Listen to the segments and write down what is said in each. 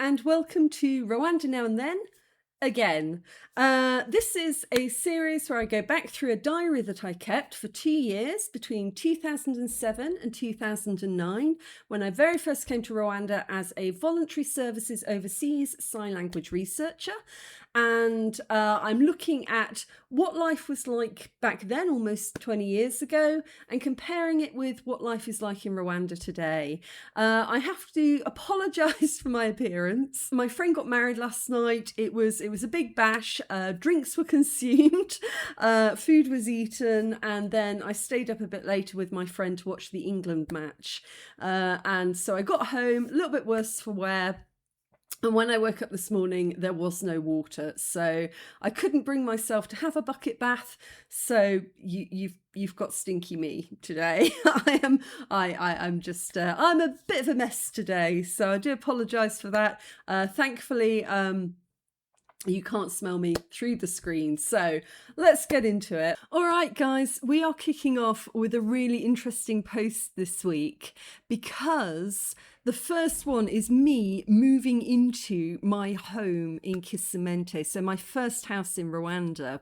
and welcome to Rwanda Now and Then again. This is a series where I go back through a diary that I kept for 2 years between 2007 and 2009 when I very first came to Rwanda as a voluntary services overseas sign language researcher. And I'm looking at what life was like back then, almost 20 years ago, and comparing it with what life is like in Rwanda today. I have to apologise for my appearance. My friend got married last night. It was a big bash. Drinks were consumed, food was eaten, and then I stayed up a bit later with my friend to watch the England match. And so I got home a little bit worse for wear. And when I woke up this morning, there was no water, so I couldn't bring myself to have a bucket bath. So you've got stinky me today. I'm a bit of a mess today, so I do apologise for that. Thankfully, you can't smell me through the screen, so let's get into it. All right, guys, we are kicking off with a really interesting post this week because the first one is me moving into my home in Kisimenti, so my first house in Rwanda.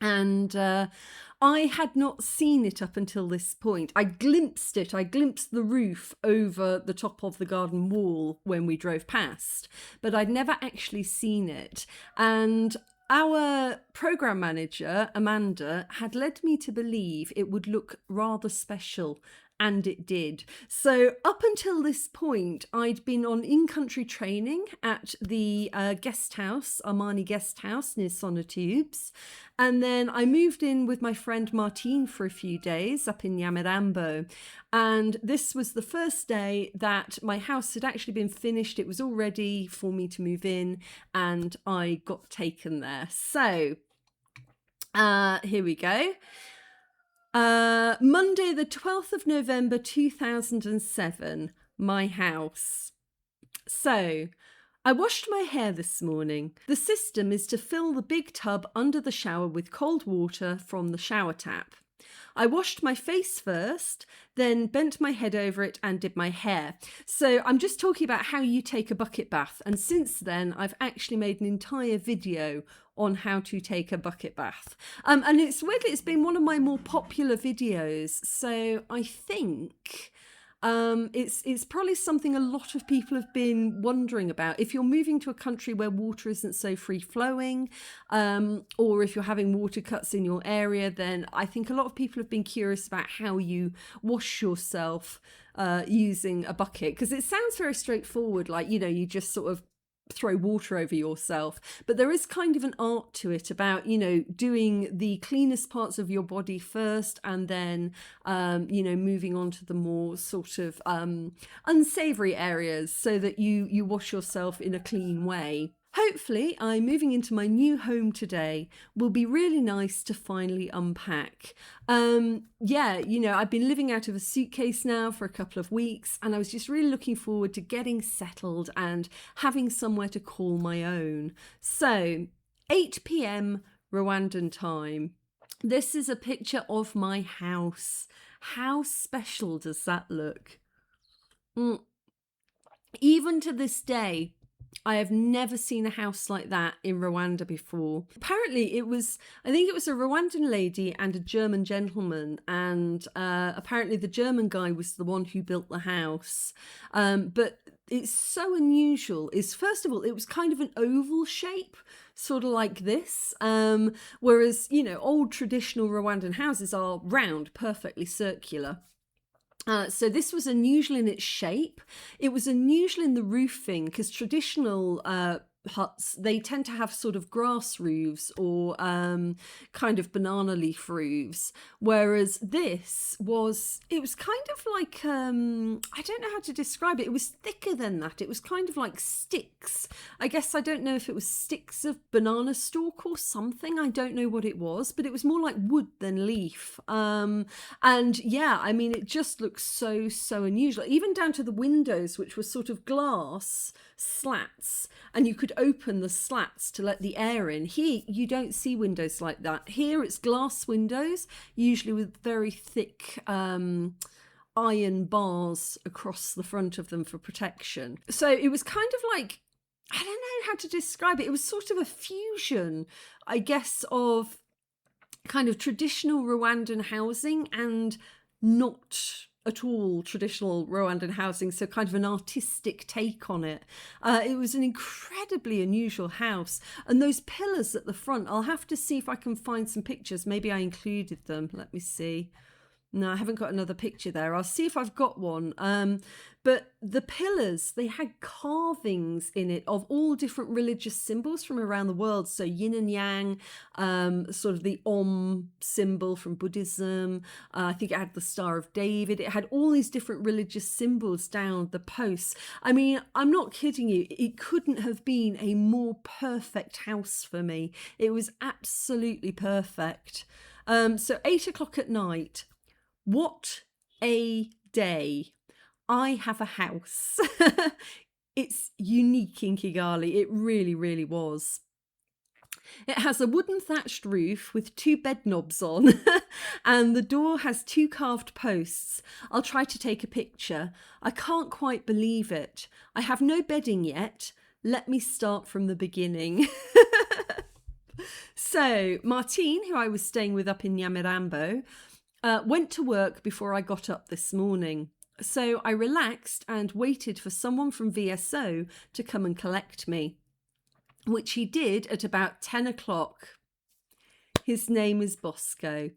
And I had not seen it up until this point. I glimpsed it. I glimpsed the roof over the top of the garden wall when we drove past, but I'd never actually seen it. And our program manager, Amanda, had led me to believe it would look rather special. And it did. So up until this point, I'd been on in-country training at the guest house, Armani Guest House near Sonotubes. And then I moved in with my friend Martine for a few days up in Nyamirambo. And this was the first day that my house had actually been finished. It was all ready for me to move in and I got taken there. So here we go. Monday, the 12th of November, 2007, my house. So, I washed my hair this morning. The system is to fill the big tub under the shower with cold water from the shower tap. I washed my face first, then bent my head over it and did my hair. So I'm just talking about how you take a bucket bath. And since then, I've actually made an entire video on how to take a bucket bath. And it's weirdly, it's been one of my more popular videos. So I think it's probably something a lot of people have been wondering about. If you're moving to a country where water isn't so free flowing, or if you're having water cuts in your area, then I think a lot of people have been curious about how you wash yourself using a bucket, because it sounds very straightforward, like, you know, you just sort of throw water over yourself, but there is kind of an art to it about, you know, doing the cleanest parts of your body first and then moving on to the more sort of unsavory areas so that you wash yourself in a clean way. Hopefully, I'm moving into my new home today. Will be really nice to finally unpack. I've been living out of a suitcase now for a couple of weeks, and I was just really looking forward to getting settled and having somewhere to call my own. So, 8 p.m. Rwandan time. This is a picture of my house. How special does that look? Even to this day, I have never seen a house like that in Rwanda before. Apparently I think it was a Rwandan lady and a German gentleman, and apparently the German guy was the one who built the house. But it's so unusual is, first of all, it was kind of an oval shape, sort of like this, whereas, you know, old traditional Rwandan houses are round, perfectly circular. So this was unusual in its shape. It was unusual in the roofing because traditional huts, they tend to have sort of grass roofs or kind of banana leaf roofs, whereas it was kind of like I don't know how to describe it. It was thicker than that. It was kind of like sticks. I guess I don't know if it was sticks of banana stalk or something. I don't know what it was, but it was more like wood than leaf. And yeah, I mean, it just looks so unusual, even down to the windows, which were sort of glass slats, and you could open the slats to let the air in. Here you don't see windows like that. Here it's glass windows, usually with very thick iron bars across the front of them for protection. So it was kind of like I don't know how to describe it. It was sort of a fusion, I guess, of kind of traditional Rwandan housing and not at all traditional Rwandan housing, so kind of an artistic take on it. It was an incredibly unusual house, and those pillars at the front, I'll have to see if I can find some pictures. Maybe I included them. Let me see. No, I haven't got another picture there. I'll see if I've got one. But the pillars, they had carvings in it of all different religious symbols from around the world. So yin and yang, sort of the Om symbol from Buddhism. I think it had the Star of David. It had all these different religious symbols down the posts. I mean, I'm not kidding you. It couldn't have been a more perfect house for me. It was absolutely perfect. So 8 o'clock at night. What a day. I have a house. It's unique in Kigali. It really, really was. It has a wooden thatched roof with 2 bed knobs on, and the door has 2 carved posts. I'll try to take a picture. I can't quite believe it. I have no bedding yet. Let me start from the beginning. So, Martine, who I was staying with up in Nyamirambo, went to work before I got up this morning. So I relaxed and waited for someone from VSO to come and collect me, which he did at about 10 o'clock. His name is Bosco.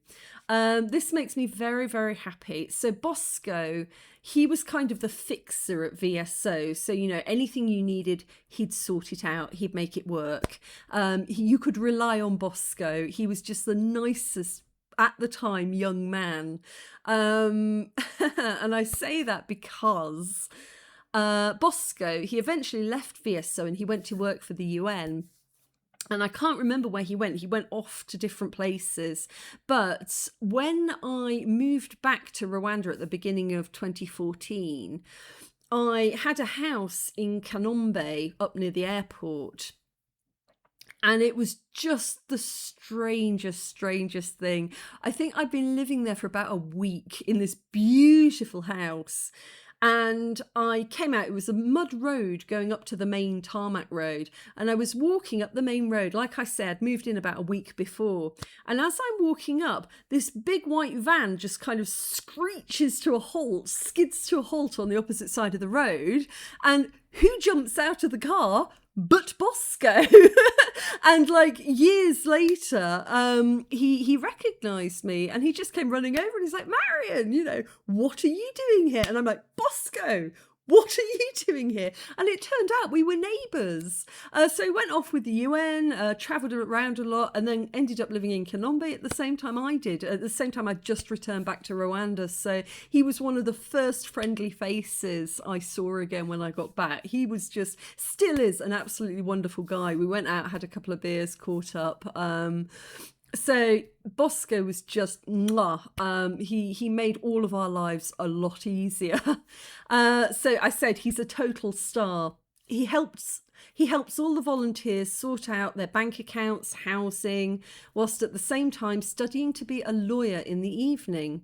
This makes me very, very happy. So Bosco, he was kind of the fixer at VSO. So, you know, anything you needed, he'd sort it out. He'd make it work. You could rely on Bosco. He was just the nicest, at the time, young man. And I say that because Bosco, he eventually left VSO and he went to work for the UN. And I can't remember where he went. He went off to different places. But when I moved back to Rwanda at the beginning of 2014, I had a house in Kanombe up near the airport. And it was just the strangest thing. I think I'd been living there for about a week in this beautiful house. And I came out, it was a mud road going up to the main tarmac road. And I was walking up the main road. Like I said, moved in about a week before. And as I'm walking up, this big white van just kind of screeches to a halt, skids to a halt on the opposite side of the road. And who jumps out of the car but Bosco? And like years later, he recognised me and he just came running over and he's like, Marion, you know, what are you doing here? And I'm like, Bosco, what are you doing here? And it turned out we were neighbours. So he went off with the UN, travelled around a lot, and then ended up living in Kanombe at the same time I did. At the same time, I'd just returned back to Rwanda. So he was one of the first friendly faces I saw again when I got back. He was just, still is, an absolutely wonderful guy. We went out, had a couple of beers, caught up. So Bosco was just he made all of our lives a lot easier. So I said he's a total star. He helps all the volunteers sort out their bank accounts, housing, whilst at the same time studying to be a lawyer in the evening.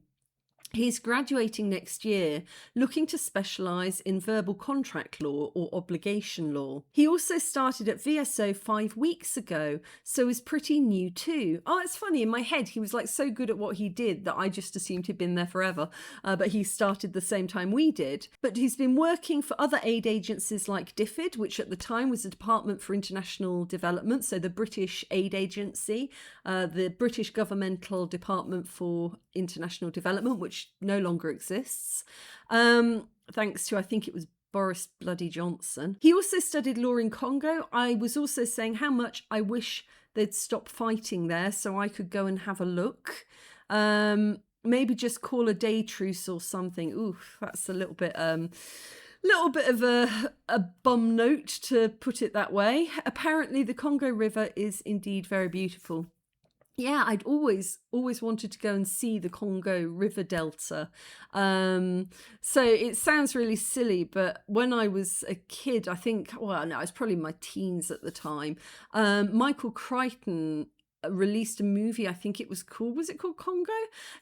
He's graduating next year, looking to specialise in verbal contract law or obligation law. He also started at VSO 5 weeks ago, so is pretty new too. Oh, it's funny, in my head he was like so good at what he did that I just assumed he'd been there forever, but he started the same time we did. But he's been working for other aid agencies like DFID, which at the time was the Department for International Development, so the British aid agency, the British Governmental Department for International Development, which no longer exists, thanks to, I think it was Boris Bloody Johnson. He also studied law in Congo. I was also saying how much I wish they'd stop fighting there so I could go and have a look. Maybe just call a day truce or something. Oof, that's a little bit of a bum note, to put it that way. Apparently the Congo River is indeed very beautiful. Yeah, I'd always wanted to go and see the Congo River Delta. So it sounds really silly, but when I was a kid, I think, well, no, I was probably in my teens at the time, Michael Crichton released a movie, I think it was called Congo?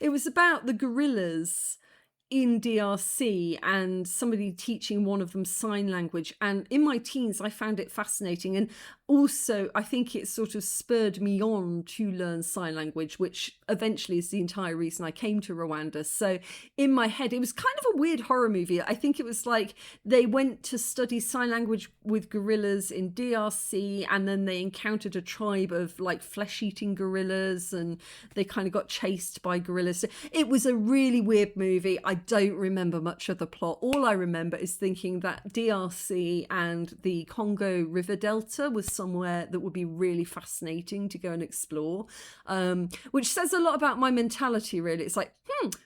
It was about the gorillas in DRC and somebody teaching one of them sign language. And in my teens, I found it fascinating. And also, I think it sort of spurred me on to learn sign language, which eventually is the entire reason I came to Rwanda. So in my head, it was kind of a weird horror movie. I think it was like they went to study sign language with gorillas in DRC, and then they encountered a tribe of like flesh-eating gorillas, and they kind of got chased by gorillas. So it was a really weird movie. I don't remember much of the plot. All I remember is thinking that DRC and the Congo River Delta was somewhere that would be really fascinating to go and explore, which says a lot about my mentality, really. It's like,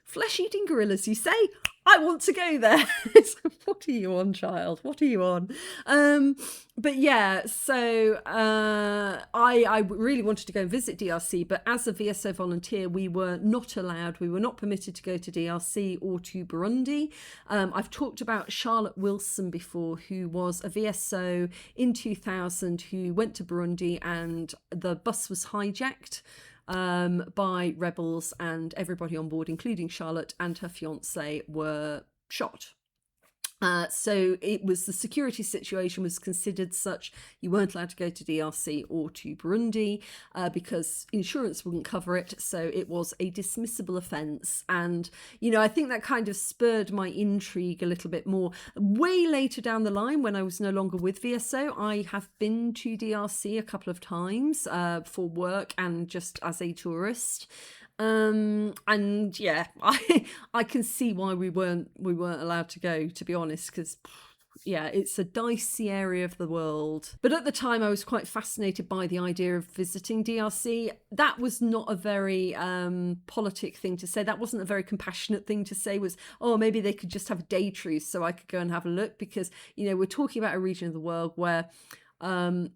flesh-eating gorillas, you say? I want to go there. What are you on, child? What are you on? But yeah, so I really wanted to go and visit DRC, but as a VSO volunteer, we were not allowed. We were not permitted to go to DRC or to Burundi. I've talked about Charlotte Wilson before, who was a VSO in 2000 who went to Burundi, and the bus was hijacked by rebels, and everybody on board, including Charlotte and her fiance, were shot. So it was, the security situation was considered such, you weren't allowed to go to DRC or to Burundi because insurance wouldn't cover it. So it was a dismissible offence. And, you know, I think that kind of spurred my intrigue a little bit more. Way later down the line, when I was no longer with VSO, I have been to DRC a couple of times for work and just as a tourist. And yeah, I can see why we weren't allowed to go, to be honest, because yeah, it's a dicey area of the world. But at the time, I was quite fascinated by the idea of visiting DRC. That was not a very politic thing to say. That wasn't a very compassionate thing to say, was, oh, maybe they could just have a day truce so I could go and have a look, because, you know, we're talking about a region of the world where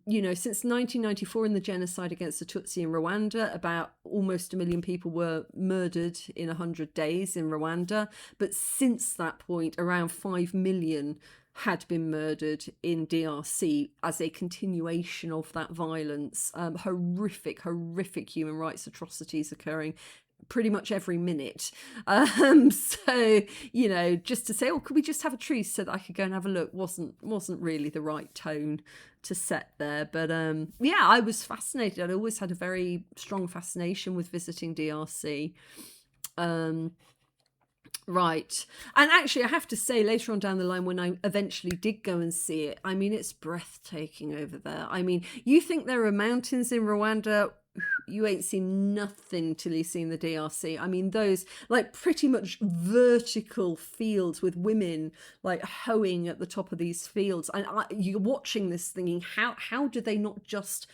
you know, since 1994 in the genocide against the Tutsi in Rwanda, about almost 1 million people were murdered in 100 days in Rwanda. But since that point, around 5 million had been murdered in DRC as a continuation of that violence. Horrific human rights atrocities occurring pretty much every minute. So, you know, just to say, oh, could we just have a truce so that I could go and have a look, wasn't really the right tone to set there. But yeah, I was fascinated. I'd always had a very strong fascination with visiting DRC. Right. And actually, I have to say, later on down the line, when I eventually did go and see it, I mean, it's breathtaking over there. I mean, you think there are mountains in Rwanda? You ain't seen nothing till you've seen the DRC. I mean, those like pretty much vertical fields with women like hoeing at the top of these fields, and you're watching this thinking, how do they not just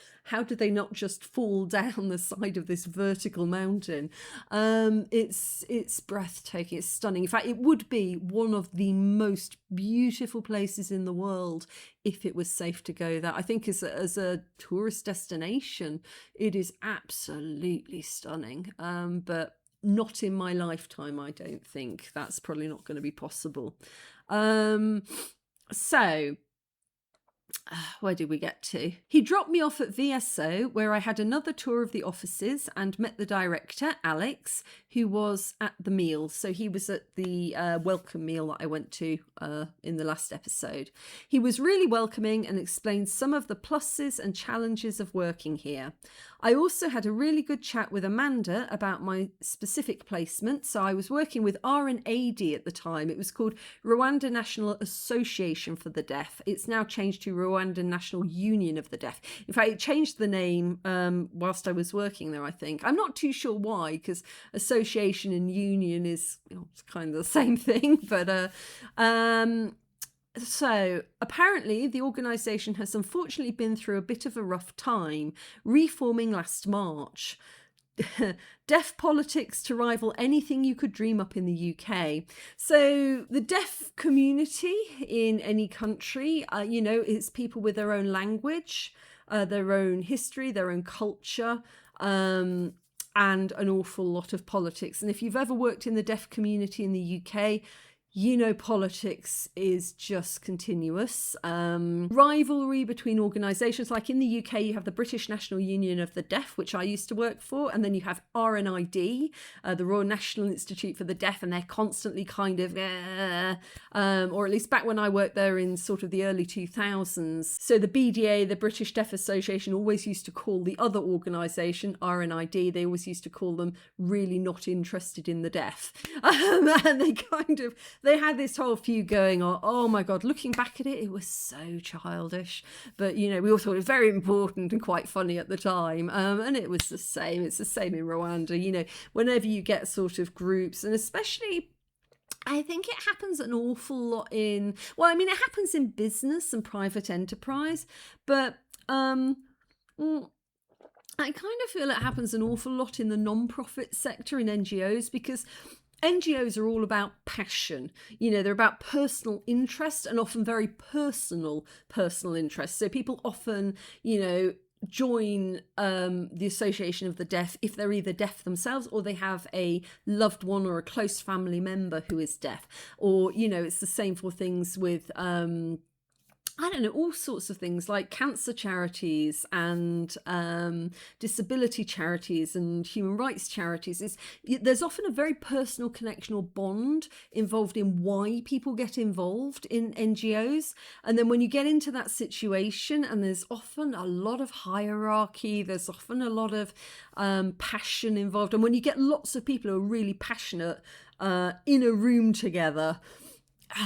fall down the side of this vertical mountain? It's breathtaking. It's stunning. In fact, it would be one of the most beautiful places in the world if it was safe to go there. I think as a tourist destination, it is absolutely stunning. But not in my lifetime, I don't think. That's probably not going to be possible. So where did we get to? He dropped me off at VSO, where I had another tour of the offices and met the director, Alex, who was at the meal. So he was at the welcome meal that I went to in the last episode. He was really welcoming and explained some of the pluses and challenges of working here. I also had a really good chat with Amanda about my specific placement. So I was working with RNAD at the time. It was called Rwanda National Association for the Deaf. It's now changed to Rwanda National Union of the Deaf. In fact, it changed the name whilst I was working there, I think. I'm not too sure why, because association and union is it's kind of the same thing. But so apparently the organisation has unfortunately been through a bit of a rough time, reforming last March. Deaf politics to rival anything you could dream up in the UK. So the deaf community in any country, you know, it's people with their own language, their own history, their own culture, and an awful lot of politics. And if you've ever worked in the deaf community in the UK, politics is just continuous. Rivalry between organisations, like in the UK, you have the British National Union of the Deaf, which I used to work for, and then you have RNID, the Royal National Institute for the Deaf, and they're constantly kind of, or at least back when I worked there in sort of the early 2000s. So the BDA, the British Deaf Association, always used to call the other organisation, RNID, they always used to call them really not interested in the deaf. And they had this whole feud going on. Oh my God, looking back at it, it was so childish. But, we all thought it was very important and quite funny at the time. And it was the same. It's the same in Rwanda. Whenever you get sort of groups, and especially, I think it happens an awful lot it happens in business and private enterprise, but I kind of feel it happens an awful lot in the non-profit sector, in NGOs, because NGOs are all about passion. They're about personal interest, and often very personal interest. So people often, join the Association of the Deaf if they're either deaf themselves, or they have a loved one or a close family member who is deaf. Or, it's the same for things with all sorts of things like cancer charities and disability charities and human rights charities. There's often a very personal connection or bond involved in why people get involved in NGOs. And then when you get into that situation, and there's often a lot of hierarchy, there's often a lot of passion involved. And when you get lots of people who are really passionate in a room together,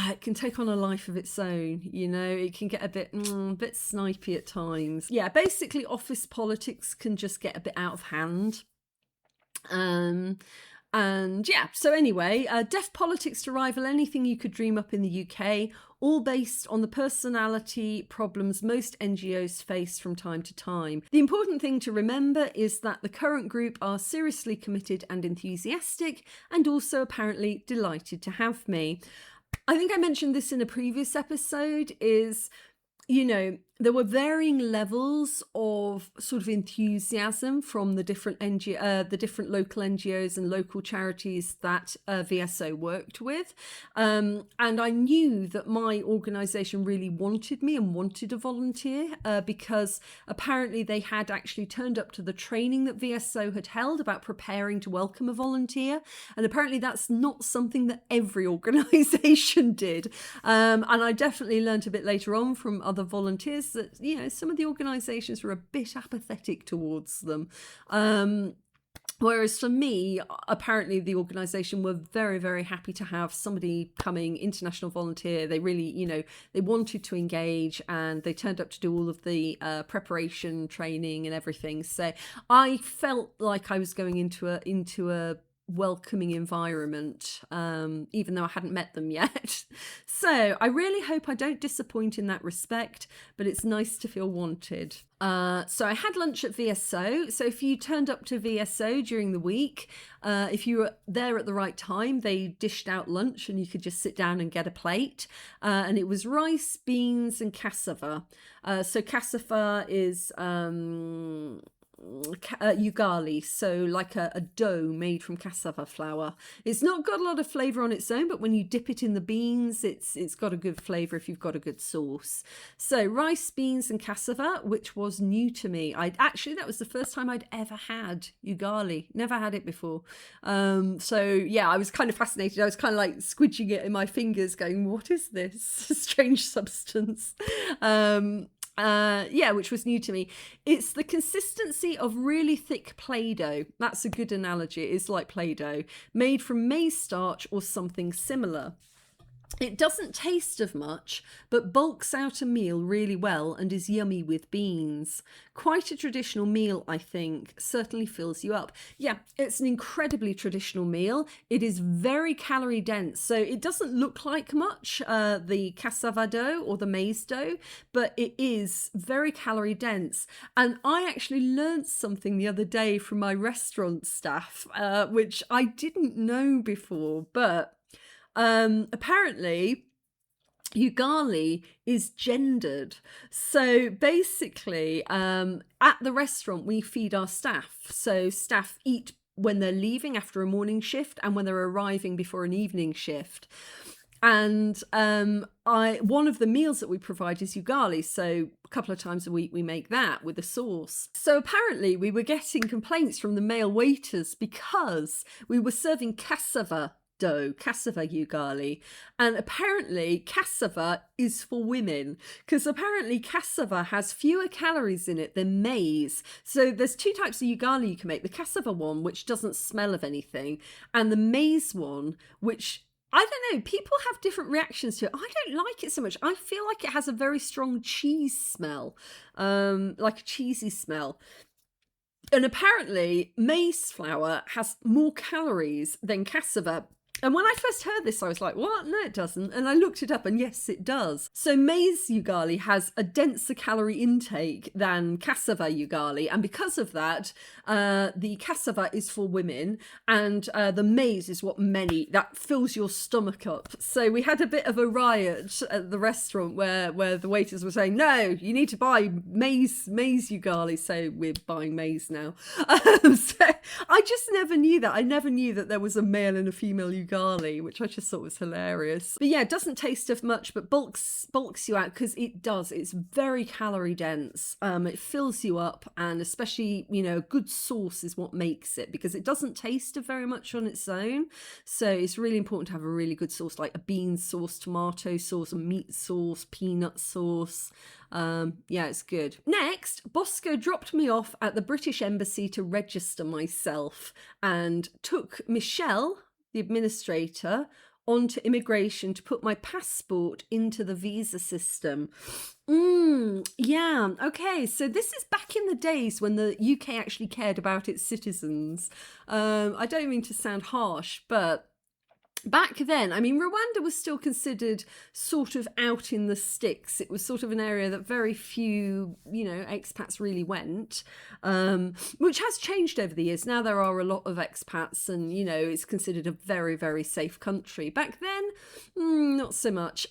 it can take on a life of its own. It can get a bit snipey at times. Yeah, basically office politics can just get a bit out of hand. So anyway, deaf politics to rival anything you could dream up in the UK, all based on the personality problems most NGOs face from time to time. The important thing to remember is that the current group are seriously committed and enthusiastic, and also apparently delighted to have me. I think I mentioned this in a previous episode, is, there were varying levels of sort of enthusiasm from the different the different local NGOs and local charities that VSO worked with. And I knew that my organisation really wanted me and wanted a volunteer because apparently they had actually turned up to the training that VSO had held about preparing to welcome a volunteer. And apparently that's not something that every organisation did. And I definitely learned a bit later on from other volunteers that, some of the organisations were a bit apathetic towards them. Whereas for me, apparently the organisation were very, very happy to have somebody coming, international volunteer. They really, they wanted to engage, and they turned up to do all of the preparation training and everything. So I felt like I was going into a welcoming environment, even though I hadn't met them yet. So I really hope I don't disappoint in that respect, but it's nice to feel wanted. So I had lunch at VSO. So if you turned up to VSO during the week, if you were there at the right time, they dished out lunch and you could just sit down and get a plate. And it was rice, beans and cassava. So cassava is ugali, so like a dough made from cassava flour. It's not got a lot of flavour on its own, but when you dip it in the beans, it's got a good flavour if you've got a good sauce. So rice, beans and cassava, which was new to me. That was the first time I'd ever had ugali. Never had it before. So yeah, I was kind of fascinated. I was kind of like squidging it in my fingers going, what is this strange substance? Which was new to me. It's the consistency of really thick Play-Doh. That's a good analogy. It's like Play-Doh, made from maize starch or something similar. It doesn't taste of much, but bulks out a meal really well and is yummy with beans. Quite a traditional meal, I think. Certainly fills you up. Yeah, it's an incredibly traditional meal. It is very calorie dense, so it doesn't look like much, the cassava dough or the maize dough, but it is very calorie dense. And I actually learned something the other day from my restaurant staff, which I didn't know before, but apparently ugali is gendered. So basically, at the restaurant, we feed our staff. So staff eat when they're leaving after a morning shift and when they're arriving before an evening shift. And one of the meals that we provide is ugali. So a couple of times a week we make that with a sauce. So apparently we were getting complaints from the male waiters because we were serving cassava dough, cassava ugali, and apparently cassava is for women, because apparently cassava has fewer calories in it than maize. So there's two types of ugali you can make: the cassava one, which doesn't smell of anything, and the maize one, which, I don't know, people have different reactions to it. I don't like it so much. I feel like it has a very strong cheese smell, like a cheesy smell. And apparently maize flour has more calories than cassava. And when I first heard this, I was like, what? No, it doesn't. And I looked it up, and yes, it does. So maize ugali has a denser calorie intake than cassava ugali. And because of that, the cassava is for women, and the maize is what that fills your stomach up. So we had a bit of a riot at the restaurant where the waiters were saying, no, you need to buy maize ugali. So we're buying maize now. So I just never knew that. I never knew that there was a male and a female ugali, which I just thought was hilarious. But yeah, it doesn't taste of much, but bulks you out, because it does. It's very calorie dense. It fills you up, and especially, good sauce is what makes it, because it doesn't taste of very much on its own. So it's really important to have a really good sauce, like a bean sauce, tomato sauce, a meat sauce, peanut sauce. Yeah, it's good. Next, Bosco dropped me off at the British Embassy to register myself, and took Michelle, the administrator, onto immigration to put my passport into the visa system. Yeah, okay, so this is back in the days when the UK actually cared about its citizens. I don't mean to sound harsh, but back then, I mean, Rwanda was still considered sort of out in the sticks. It was sort of an area that very few, expats really went, which has changed over the years. Now there are a lot of expats, and, it's considered a very, very safe country. Back then, not so much.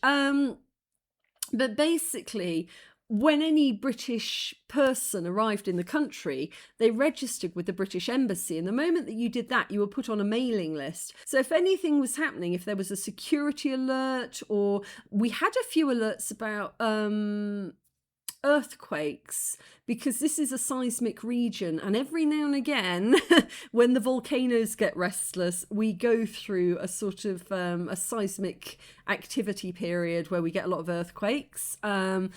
But basically, when any British person arrived in the country, they registered with the British Embassy. And the moment that you did that, you were put on a mailing list. So if anything was happening, if there was a security alert, or we had a few alerts about earthquakes, because this is a seismic region, and every now and again when the volcanoes get restless, we go through a sort of a seismic activity period where we get a lot of earthquakes, and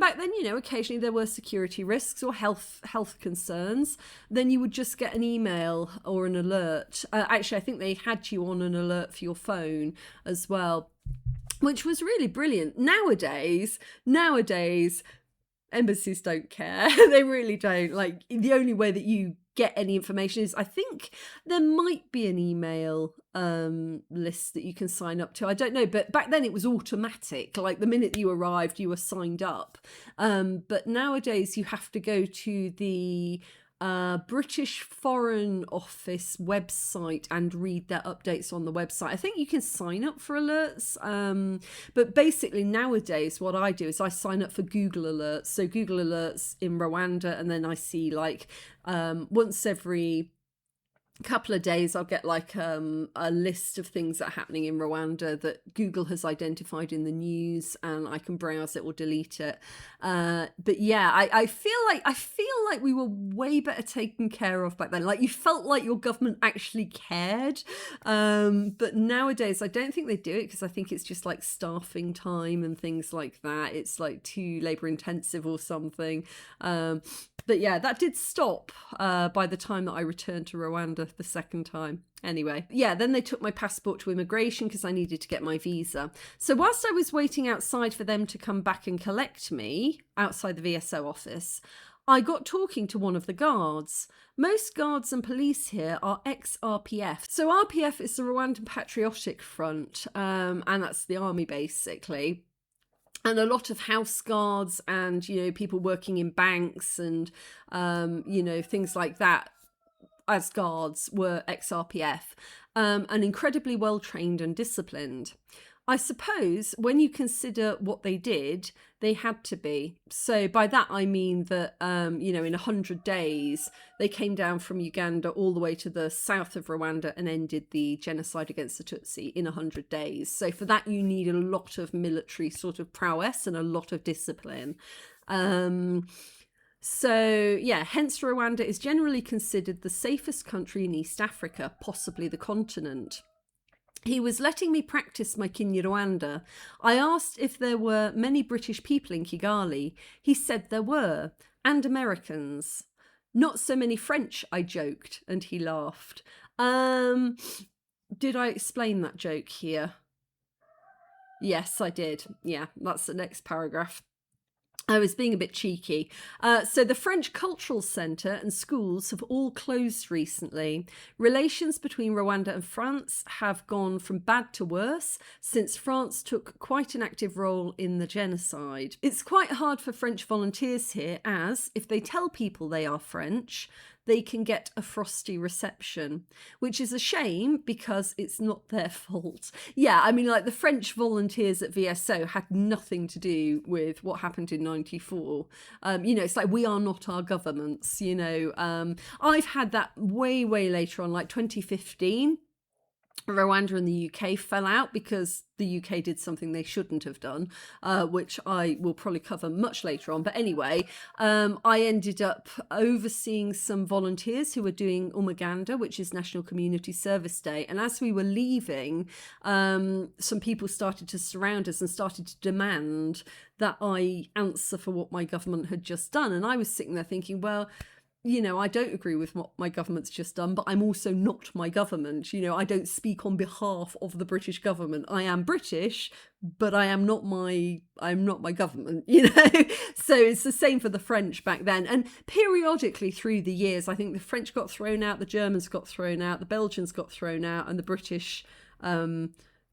back then, occasionally there were security risks or health concerns. Then you would just get an email or an alert. Actually, I think they had you on an alert for your phone as well, which was really brilliant. Nowadays embassies don't care. They really don't. Like, the only way that you get any information is, I think there might be an email list that you can sign up to. I don't know, but back then it was automatic. Like, the minute you arrived, you were signed up. But nowadays you have to go to the British Foreign Office website and read their updates on the website. I think you can sign up for alerts, but basically nowadays what I do is I sign up for Google Alerts. So Google Alerts in Rwanda, and then I see, like, once every couple of days I'll get like a list of things that are happening in Rwanda that Google has identified in the news, and I can browse it or delete it. But yeah, I feel like we were way better taken care of back then. Like, you felt like your government actually cared. But nowadays I don't think they do it, because I think it's just like staffing time and things like that. It's like too labor intensive or something. But yeah, that did stop by the time that I returned to Rwanda the second time. Anyway, yeah, then they took my passport to immigration because I needed to get my visa. So whilst I was waiting outside for them to come back and collect me outside the VSO office, I got talking to one of the guards. Most guards and police here are ex-RPF. So RPF is the Rwandan Patriotic Front, and that's the army basically. And a lot of house guards and, people working in banks and, things like that as guards were ex-RPF, and incredibly well trained and disciplined. I suppose when you consider what they did, they had to be. So by that I mean that, in 100 days, they came down from Uganda all the way to the south of Rwanda and ended the genocide against the Tutsi in 100 days. So for that, you need a lot of military sort of prowess and a lot of discipline. So, yeah, hence Rwanda is generally considered the safest country in East Africa, possibly the continent. He was letting me practice my Kinyarwanda. I asked if there were many British people in Kigali. He said there were, and Americans. Not so many French, I joked, and he laughed. Did I explain that joke here? Yes, I did. Yeah, that's the next paragraph. I was being a bit cheeky. So the French Cultural Centre and schools have all closed recently. Relations between Rwanda and France have gone from bad to worse since France took quite an active role in the genocide. It's quite hard for French volunteers here, as if they tell people they are French, they can get a frosty reception, which is a shame because it's not their fault. Yeah, I mean, like the French volunteers at VSO had nothing to do with what happened in 94. It's like, we are not our governments, I've had that way, way later on, like 2015. Rwanda and the UK fell out because the UK did something they shouldn't have done, which I will probably cover much later on. But anyway, I ended up overseeing some volunteers who were doing Umuganda, which is National Community Service Day. And as we were leaving, some people started to surround us and started to demand that I answer for what my government had just done. And I was sitting there thinking, well, I don't agree with what my government's just done, but I'm also not my government. I don't speak on behalf of the British government. I am British, but I'm not my government, So it's the same for the French back then. And periodically through the years, I think the French got thrown out, the Germans got thrown out, the Belgians got thrown out, and the British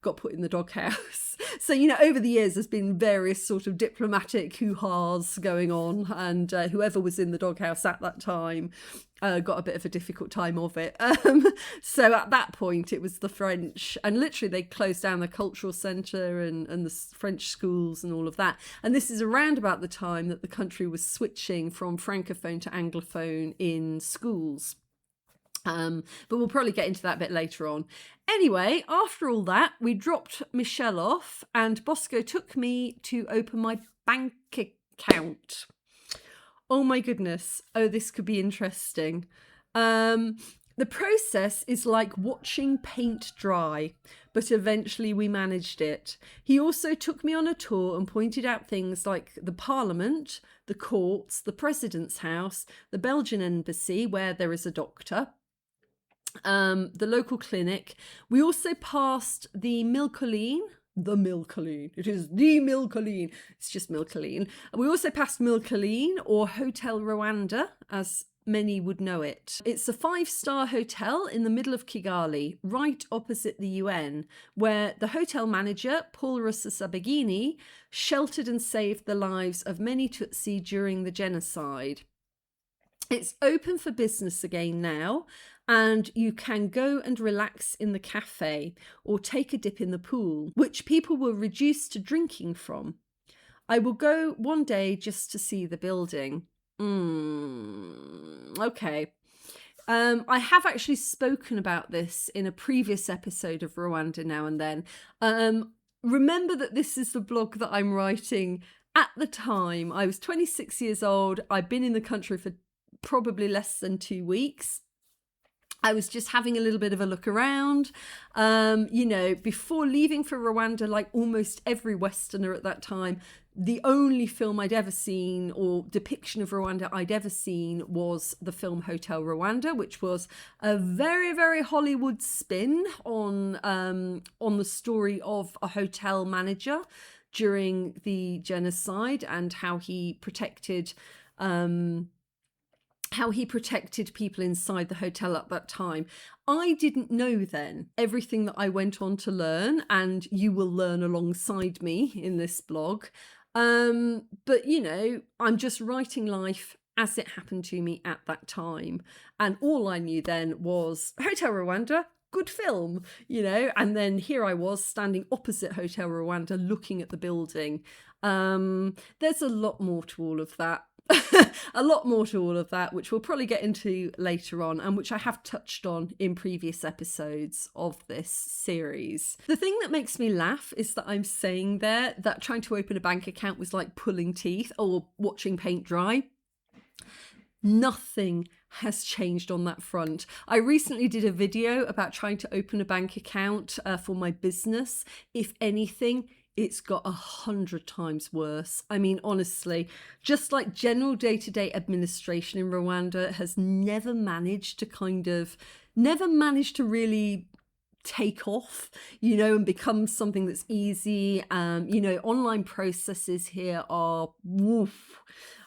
got put in the doghouse. So, over the years, there's been various sort of diplomatic hoo-has going on, and whoever was in the doghouse at that time got a bit of a difficult time of it. So at that point, it was the French, and literally they closed down the cultural centre and the French schools and all of that. And this is around about the time that the country was switching from francophone to anglophone in schools. But we'll probably get into that a bit later on. Anyway, after all that, we dropped Michelle off and Bosco took me to open my bank account. Oh my goodness. Oh, this could be interesting. The process is like watching paint dry, but eventually we managed it. He also took me on a tour and pointed out things like the Parliament, the courts, the President's house, the Belgian embassy, where there is a doctor, the local clinic. We also passed the Milkoline. It is the Milkoline. It's just Milkoline. We also passed Milkoline, or Hotel Rwanda, as many would know it. It's a 5-star hotel in the middle of Kigali, right opposite the UN, where the hotel manager, Paul Rusesabagini, sheltered and saved the lives of many Tutsi during the genocide. It's open for business again now, and you can go and relax in the cafe or take a dip in the pool, which people were reduced to drinking from. I will go one day just to see the building. Okay. I have actually spoken about this in a previous episode of Rwanda Now and Then. Remember that this is the blog that I'm writing at the time. I was 26 years old. I'd been in the country for probably less than 2 weeks. I was just having a little bit of a look around. Before leaving for Rwanda, like almost every Westerner at that time, the only film I'd ever seen or depiction of Rwanda I'd ever seen was the film Hotel Rwanda, which was a very, very Hollywood spin on the story of a hotel manager during the genocide and how he protected people inside the hotel at that time. I didn't know then everything that I went on to learn, and you will learn alongside me in this blog. But I'm just writing life as it happened to me at that time. And all I knew then was Hotel Rwanda, good film, you know. And then here I was standing opposite Hotel Rwanda looking at the building. There's a lot more to all of that. A lot more to all of that, which we'll probably get into later on, and which I have touched on in previous episodes of this series. The thing that makes me laugh is that I'm saying there that trying to open a bank account was like pulling teeth or watching paint dry. Nothing has changed on that front. I recently did a video about trying to open a bank account for my business. If anything, it's got 100 times worse. I mean, honestly, just like general day-to-day administration in Rwanda has never managed to really take off, you know, and become something that's easy. You know, online processes here are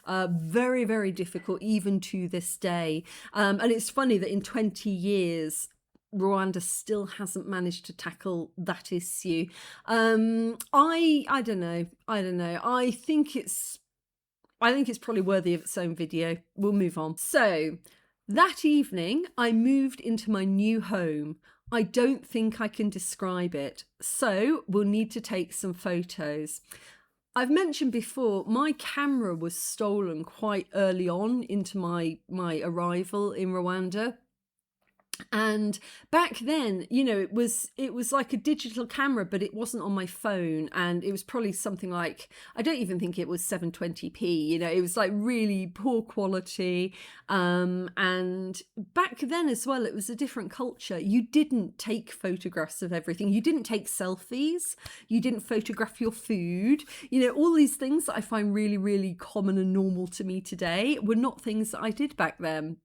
very, very difficult even to this day. And it's funny that in 20 years, Rwanda still hasn't managed to tackle that issue. I don't know. I think it's probably worthy of its own video. We'll move on. So that evening, I moved into my new home. I don't think I can describe it, so we'll need to take some photos. I've mentioned before, my camera was stolen quite early on into my arrival in Rwanda. And back then, you know, it was like a digital camera, but it wasn't on my phone, and it was probably something like, I don't even think it was 720p, you know, it was like really poor quality. And back then as well, it was a different culture. You didn't take photographs of everything. You didn't take selfies. You didn't photograph your food. You know, all these things that I find really, really common and normal to me today were not things that I did back then.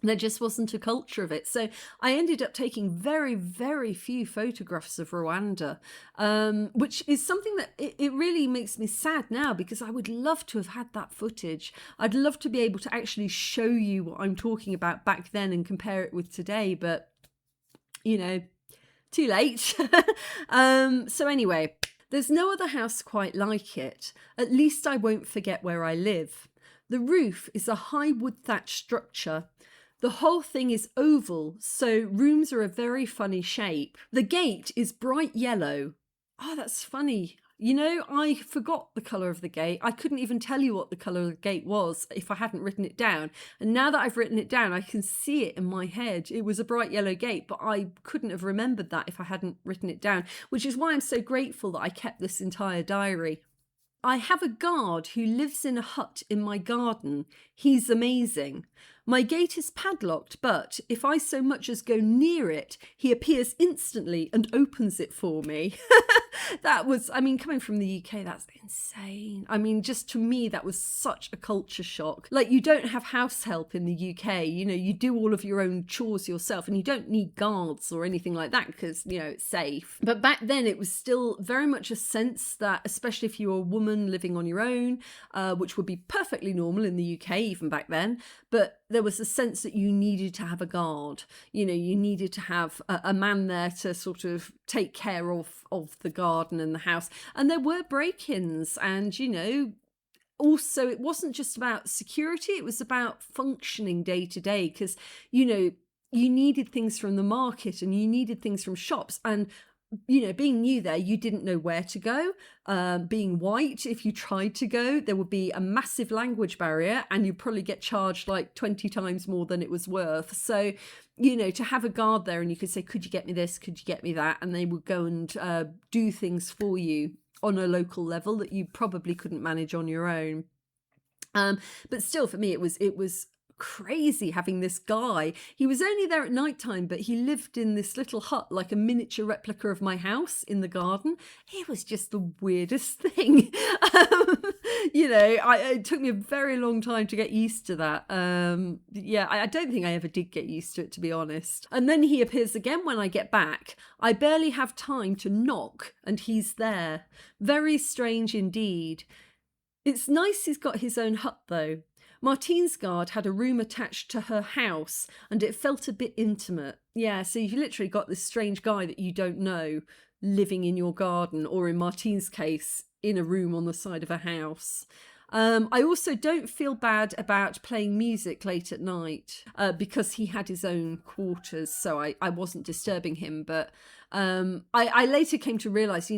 There just wasn't a culture of it. So I ended up taking very, very few photographs of Rwanda, which is something that it really makes me sad now, because I would love to have had that footage. I'd love to be able to actually show you what I'm talking about back then and compare it with today, but, you know, too late. So anyway, there's no other house quite like it. At least I won't forget where I live. The roof is a high wood thatched structure. The whole thing is oval, so rooms are a very funny shape. The gate is bright yellow. Oh, that's funny. You know, I forgot the colour of the gate. I couldn't even tell you what the colour of the gate was if I hadn't written it down. And now that I've written it down, I can see it in my head. It was a bright yellow gate, but I couldn't have remembered that if I hadn't written it down, which is why I'm so grateful that I kept this entire diary. I have a guard who lives in a hut in my garden. He's amazing. My gate is padlocked, but if I so much as go near it, he appears instantly and opens it for me. That was, I mean, coming from the UK, that's insane. I mean, just to me, that was such a culture shock. Like, you don't have house help in the UK, you know, you do all of your own chores yourself, and you don't need guards or anything like that because, you know, it's safe. But back then, it was still very much a sense that, especially if you were a woman living on your own, which would be perfectly normal in the UK even back then, but there was a sense that you needed to have a guard. You know, you needed to have a man there to sort of take care of the garden and the house. And there were break-ins, and, you know, also it wasn't just about security, it was about functioning day to day, because, you know, you needed things from the market and you needed things from shops. And, you know, being new there, you didn't know where to go. Being white, if you tried to go, there would be a massive language barrier and you'd probably get charged like 20 times more than it was worth. So, you know, to have a guard there and you could say, could you get me this? Could you get me that? And they would go and do things for you on a local level that you probably couldn't manage on your own. But still, for me, it was crazy having this guy. He was only there at night time, but he lived in this little hut, like a miniature replica of my house in the garden. It was just the weirdest thing. You know, it took me a very long time to get used to that. Yeah, I don't think I ever did get used to it, to be honest. And then he appears again when I get back. I barely have time to knock and he's there. Very strange indeed. It's nice he's got his own hut though. Martine's guard had a room attached to her house and it felt a bit intimate. Yeah, so you literally got this strange guy that you don't know living in your garden, or in Martine's case, in a room on the side of a house. I also don't feel bad about playing music late at night because he had his own quarters, so I wasn't disturbing him. But I later came to realise,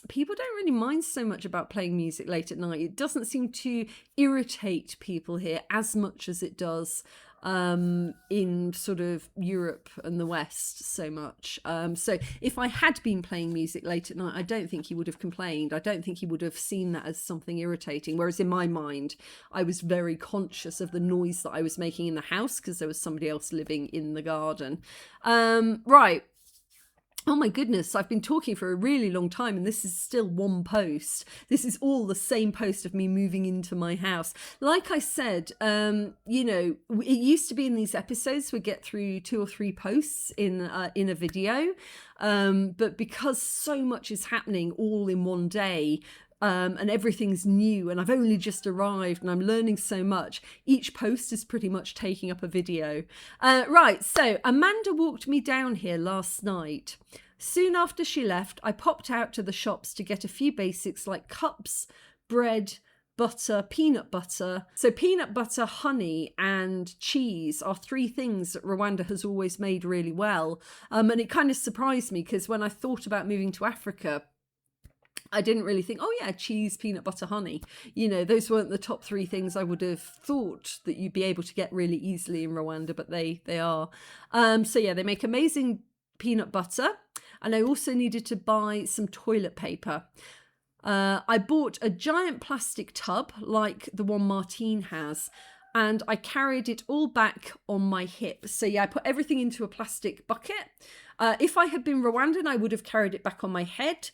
people don't really mind so much about playing music late at night. It doesn't seem to irritate people here as much as it does in sort of Europe and the West so much. So if I had been playing music late at night, I don't think he would have complained. I don't think he would have seen that as something irritating. Whereas in my mind, I was very conscious of the noise that I was making in the house because there was somebody else living in the garden. Right. Oh my goodness, I've been talking for a really long time and this is still one post. This is all the same post of me moving into my house. Like I said, it used to be in these episodes we'd get through 2 or 3 posts in a video. But because so much is happening all in one day, and everything's new and I've only just arrived and I'm learning so much, each post is pretty much taking up a video. Right, so Amanda walked me down here last night. Soon after she left, I popped out to the shops to get a few basics like cups, bread, butter, peanut butter. So peanut butter, honey and cheese are 3 things that Rwanda has always made really well. And it kind of surprised me because when I thought about moving to Africa, I didn't really think, oh yeah, cheese, peanut butter, honey. Those weren't the top 3 things I would have thought that you'd be able to get really easily in Rwanda, but they are. So yeah, they make amazing peanut butter. And I also needed to buy some toilet paper. I bought a giant plastic tub like the one Martine has, and I carried it all back on my hip. So yeah, I put everything into a plastic bucket. If I had been Rwandan, I would have carried it back on my head.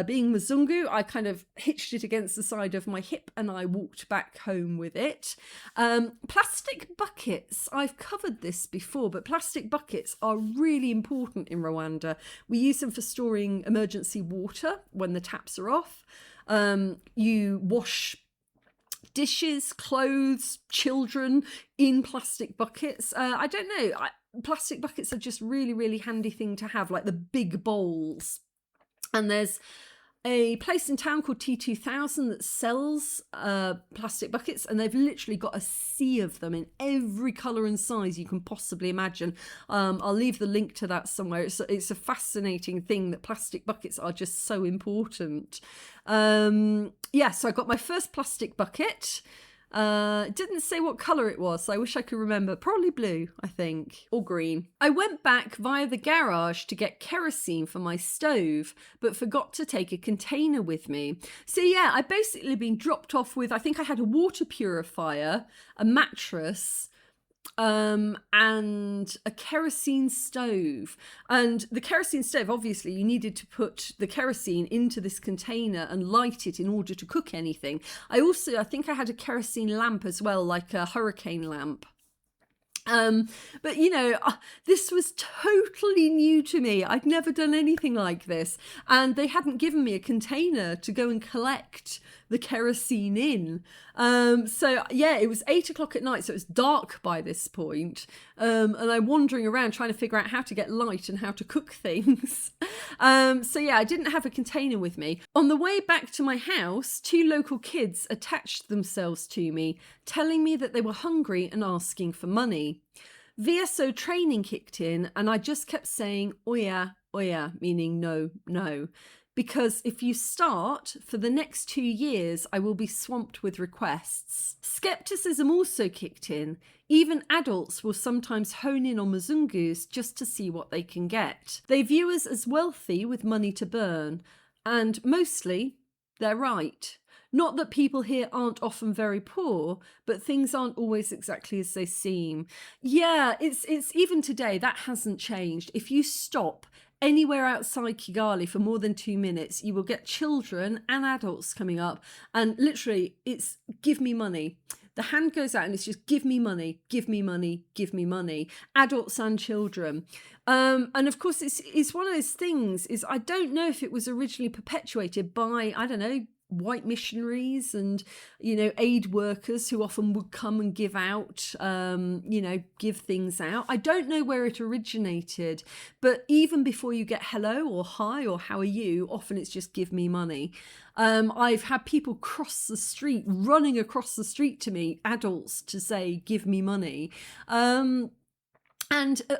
Being Mzungu, I kind of hitched it against the side of my hip and I walked back home with it. Plastic buckets, I've covered this before, but plastic buckets are really important in Rwanda. We use them for storing emergency water when the taps are off. You wash dishes, clothes, children in plastic buckets. I don't know. Plastic buckets are just really, really handy thing to have, like the big bowls. And there's a place in town called T2000 that sells plastic buckets, and they've literally got a sea of them in every colour and size you can possibly imagine. I'll leave the link to that somewhere. It's a fascinating thing that plastic buckets are just so important. So I got my first plastic bucket. It didn't say what colour it was, so I wish I could remember. Probably blue, I think, or green. I went back via the garage to get kerosene for my stove, but forgot to take a container with me. So yeah, I basically been dropped off with, I think I had a water purifier, a mattress, and a kerosene stove. And the kerosene stove, obviously you needed to put the kerosene into this container and light it in order to cook anything. I think I had a kerosene lamp as well, like a hurricane lamp. But this was totally new to me. I'd never done anything like this, and they hadn't given me a container to go and collect the kerosene in. So yeah, it was 8 o'clock at night, so it was dark by this point. And I'm wandering around trying to figure out how to get light and how to cook things. So yeah, I didn't have a container with me. On the way back to my house, 2 local kids attached themselves to me, telling me that they were hungry and asking for money. VSO training kicked in and I just kept saying, oya, oya, meaning no, no. Because if you start, for the next 2 years, I will be swamped with requests. Skepticism also kicked in. Even adults will sometimes hone in on Mzungus just to see what they can get. They view us as wealthy with money to burn. And mostly, they're right. Not that people here aren't often very poor, but things aren't always exactly as they seem. Yeah, it's even today, that hasn't changed. If you stop anywhere outside Kigali for more than 2 minutes, you will get children and adults coming up, and literally it's give me money. The hand goes out and it's just give me money, give me money, give me money. Adults and children. And of course it's one of those things, is I don't know if it was originally perpetuated by, I don't know, white missionaries and, aid workers who often would come and give out, give things out. I don't know where it originated, but even before you get hello or hi or how are you, often it's just give me money. I've had people running across the street to me, adults, to say, give me money. And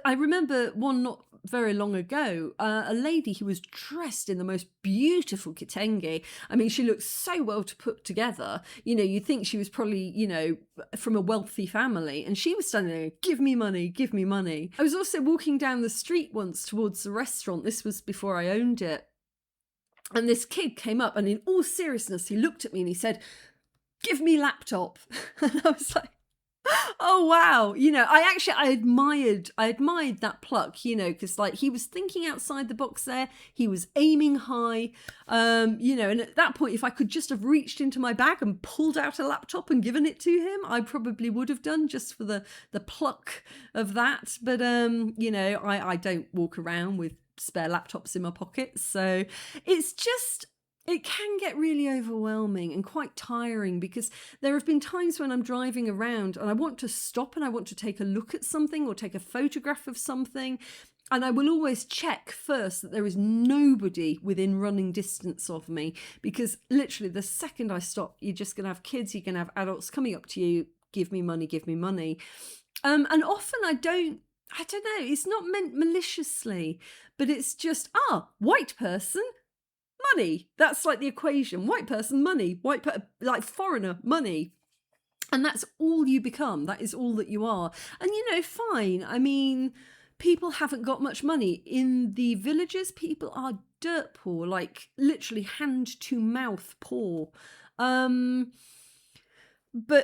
I remember one not very long ago, a lady who was dressed in the most beautiful kitenge. I mean, she looked so well put together. You'd think she was probably, from a wealthy family. And she was standing there, give me money, give me money. I was also walking down the street once towards the restaurant. This was before I owned it. And this kid came up and in all seriousness, he looked at me and he said, give me laptop. And I was like, oh wow, I admired that pluck, because like he was thinking outside the box there, he was aiming high, and at that point, if I could just have reached into my bag and pulled out a laptop and given it to him, I probably would have done, just for the pluck of that. But I don't walk around with spare laptops in my pockets, so it can get really overwhelming and quite tiring, because there have been times when I'm driving around and I want to stop and I want to take a look at something or take a photograph of something. And I will always check first that there is nobody within running distance of me, because literally the second I stop, you're just going to have kids, you're going to have adults coming up to you, give me money, give me money. And often I don't know, it's not meant maliciously, but it's just, white person, money. That's like the equation. White person, money. Like foreigner, money. And that's all you become. That is all that you are. And fine. I mean, people haven't got much money. In the villages, people are dirt poor, like literally hand to mouth poor. But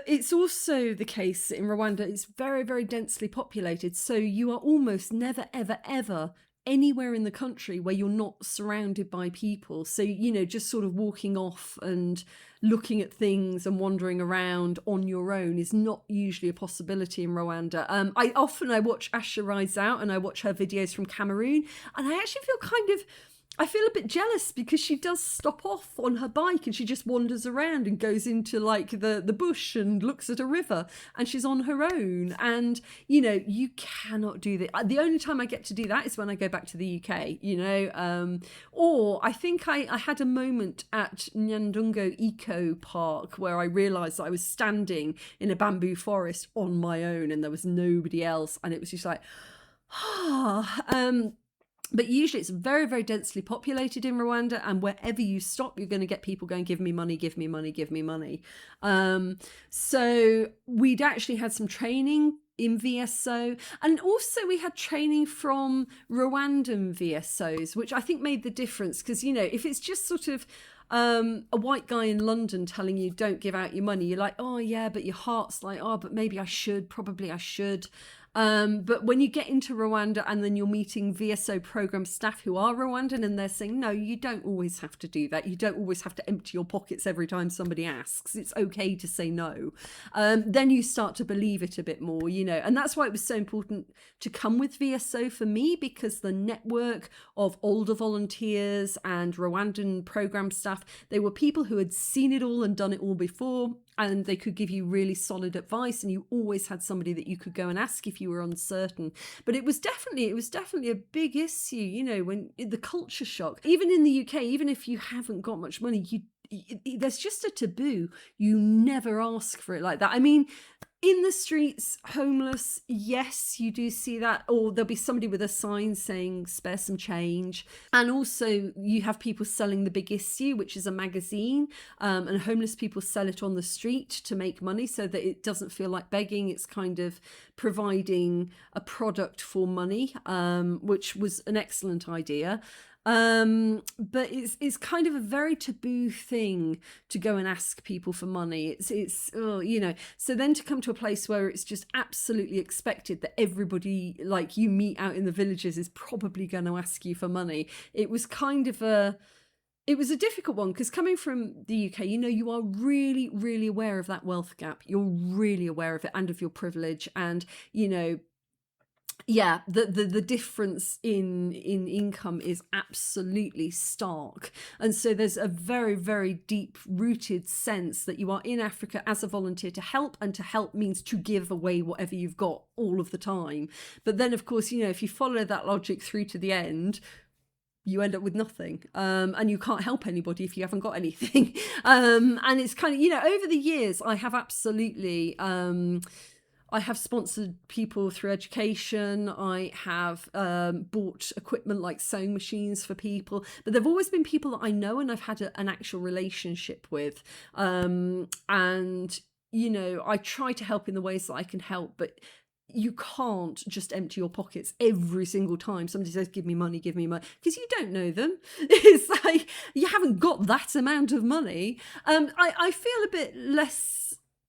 it's also the case in Rwanda, it's very, very densely populated. So you are almost never, ever, ever anywhere in the country where you're not surrounded by people. So, just sort of walking off and looking at things and wandering around on your own is not usually a possibility in Rwanda. I watch Asha Rise Out and I watch her videos from Cameroon, and I actually I feel a bit jealous, because she does stop off on her bike and she just wanders around and goes into like the bush and looks at a river, and she's on her own. And, you cannot do that. The only time I get to do that is when I go back to the UK, or I think I had a moment at Nyandungo Eco Park where I realised that I was standing in a bamboo forest on my own and there was nobody else. And it was just like, but usually it's very, very densely populated in Rwanda, and wherever you stop, you're going to get people going, give me money, give me money, give me money. So we'd actually had some training in VSO, and also we had training from Rwandan VSOs, which I think made the difference, because, if it's just sort of a white guy in London telling you don't give out your money, you're like, oh yeah, but your heart's like, oh, but maybe I should, probably I should. But when you get into Rwanda and then you're meeting VSO program staff who are Rwandan, and they're saying, no, you don't always have to do that. You don't always have to empty your pockets every time somebody asks. It's okay to say no. Then you start to believe it a bit more, and that's why it was so important to come with VSO for me, because the network of older volunteers and Rwandan program staff, they were people who had seen it all and done it all before, and they could give you really solid advice, and you always had somebody that you could go and ask if you were uncertain. But it was definitely a big issue, when the culture shock. Even in the UK, even if you haven't got much money, there's just a taboo. You never ask for it like that. I mean, in the streets, homeless, yes, you do see that. Or there'll be somebody with a sign saying, spare some change. And also you have people selling the Big Issue, which is a magazine. And homeless people sell it on the street to make money so that it doesn't feel like begging. It's kind of providing a product for money, which was an excellent idea. But it's kind of a very taboo thing to go and ask people for money. It's so then to come to a place where it's just absolutely expected that everybody like you meet out in the villages is probably going to ask you for money. It was a difficult one, because coming from the UK, you are really, really aware of that wealth gap. You're really aware of it and of your privilege, and Yeah, the difference in income is absolutely stark. And so there's a very, very deep rooted sense that you are in Africa as a volunteer to help, and to help means to give away whatever you've got all of the time. But then, of course, you know, if you follow that logic through to the end, you end up with nothing, and you can't help anybody if you haven't got anything. And it's kind of, you know, over the years I have absolutely I have sponsored people through education. I have bought equipment like sewing machines for people, but there've always been people that I know and I've had an actual relationship with. And, you know, I try to help in the ways that I can help, but you can't just empty your pockets every single time somebody says, give me money, because you don't know them. It's like, you haven't got that amount of money. I feel a bit less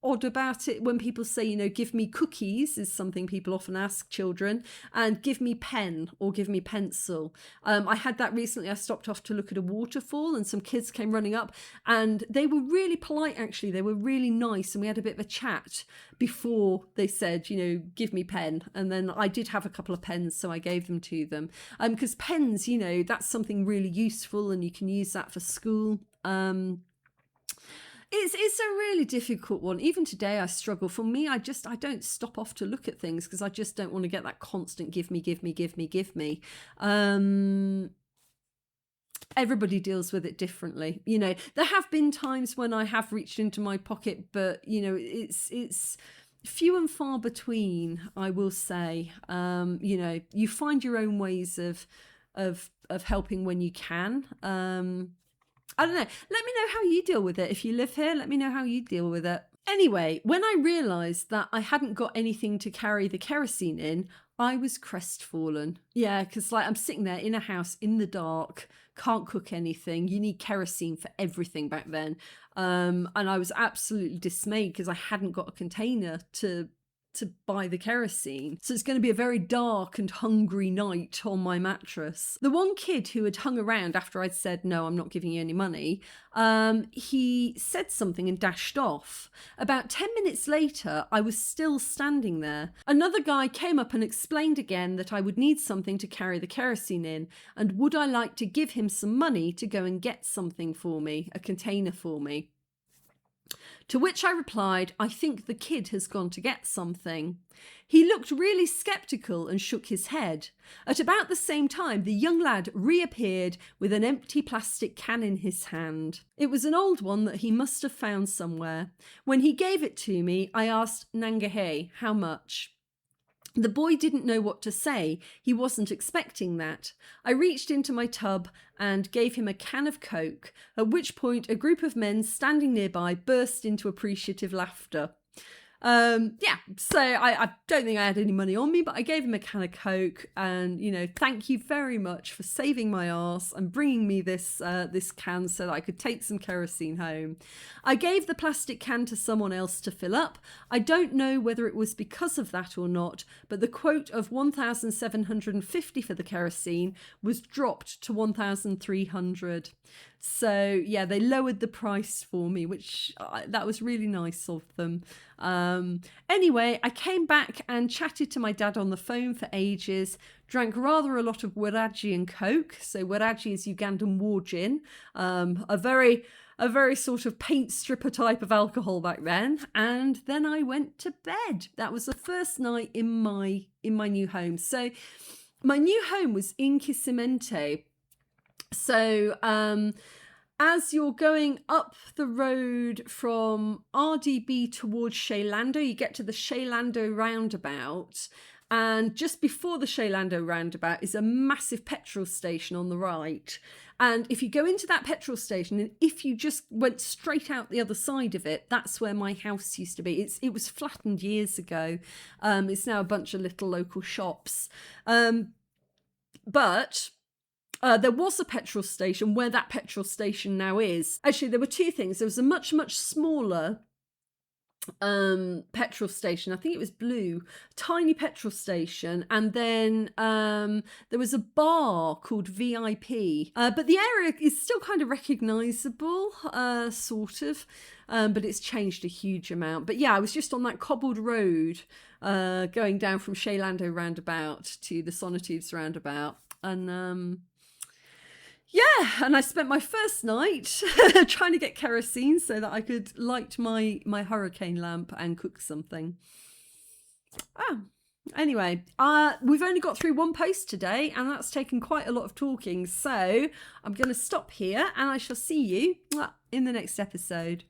odd about it when people say, you know, give me cookies is something people often ask children, and give me pen or give me pencil. I had that recently. I stopped off to look at a waterfall and some kids came running up and they were really polite, actually. They were really nice, and we had a bit of a chat before they said, you know, give me pen. And then I did have a couple of pens, so I gave them to them, because pens, you know, that's something really useful and you can use that for school. It's a really difficult one. Even today I struggle. For me, I don't stop off to look at things because I just don't want to get that constant give me, give me, give me, give me. Everybody deals with it differently. You know, there have been times when I have reached into my pocket, but you know, it's few and far between, I will say. You know, you find your own ways of helping when you can. I don't know. Let me know how you deal with it. If you live here, let me know how you deal with it. Anyway, when I realised that I hadn't got anything to carry the kerosene in, I was crestfallen. Yeah, because like I'm sitting there in a house in the dark, can't cook anything. You need kerosene for everything back then. And I was absolutely dismayed because I hadn't got a container to buy the kerosene. So it's going to be a very dark and hungry night on my mattress. The one kid who had hung around after I'd said, no, I'm not giving you any money, he said something and dashed off. About 10 minutes later, I was still standing there. Another guy came up and explained again that I would need something to carry the kerosene in, and would I like to give him some money to go and get something for me, a container for me. To which I replied, I think the kid has gone to get something. He looked really sceptical and shook his head. At about the same time, the young lad reappeared with an empty plastic can in his hand. It was an old one that he must have found somewhere. When he gave it to me, I asked, Nangahe, how much? The boy didn't know what to say. He wasn't expecting that. I reached into my tub and gave him a can of Coke, at which point a group of men standing nearby burst into appreciative laughter. So I don't think I had any money on me, but I gave him a can of Coke, and you know, thank you very much for saving my arse and bringing me this can so that I could take some kerosene home. I gave the plastic can to someone else to fill up. I don't know whether it was because of that or not, but the quote of 1,750 for the kerosene was dropped to 1,300. So yeah, they lowered the price for me, which that was really nice of them. Anyway, I came back and chatted to my dad on the phone for ages, drank rather a lot of waraji and Coke. So waraji is Ugandan war gin, a very sort of paint stripper type of alcohol back then. And then I went to bed. That was the first night in my new home. So my new home was in Kisimenti. So as you're going up the road from RDB towards Shaylando, you get to the Shaylando roundabout, and just before the Shaylando roundabout is a massive petrol station on the right. And if you go into that petrol station, and if you just went straight out the other side of it, that's where my house used to be. It was flattened years ago. It's now a bunch of little local shops. But there was a petrol station where that petrol station now is. Actually, there were two things. There was a much, much smaller petrol station. I think it was blue, tiny petrol station, and then there was a bar called VIP. But the area is still kind of recognisable, sort of, but it's changed a huge amount. But yeah, I was just on that cobbled road, going down from Shaylando roundabout to the Sonotubes roundabout, and yeah, and I spent my first night trying to get kerosene so that I could light my hurricane lamp and cook something. Oh, anyway, we've only got through one post today, and that's taken quite a lot of talking. So I'm going to stop here, and I shall see you in the next episode.